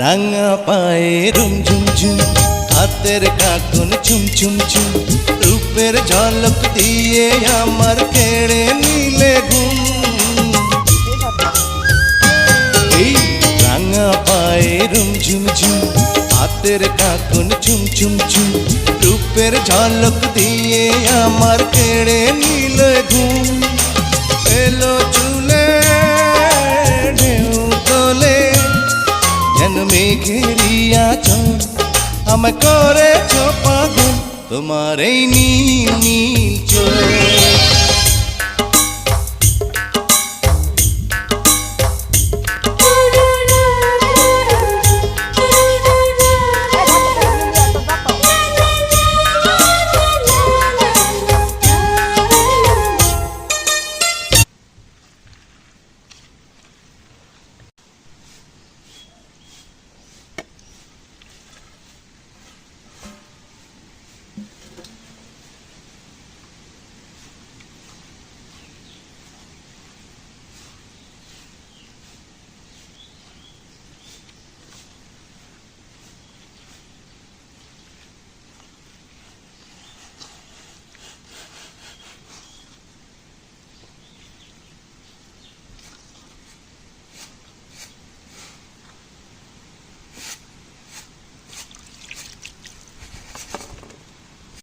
রাঙা পায়ে রুম ঝুম ঝুম, হাতের কাঁটুন চুম চুম চুম, রূপের ঝলক দিয়ে আমার কেড়ে নিলে ঘুম। এই রাঙা পায়ে রুম ঝুম ঝুম, হাতের কাঁটুন চুম চুম চুম, রূপের ঝলক দিয়ে আমার কেড়ে নিলে ঘুম। এলো চুলে ঢেউ তোলে যেন মেঘেরই আঁচল, আমায় করেছো পাগল তোমার এই নীল নীল চোখ।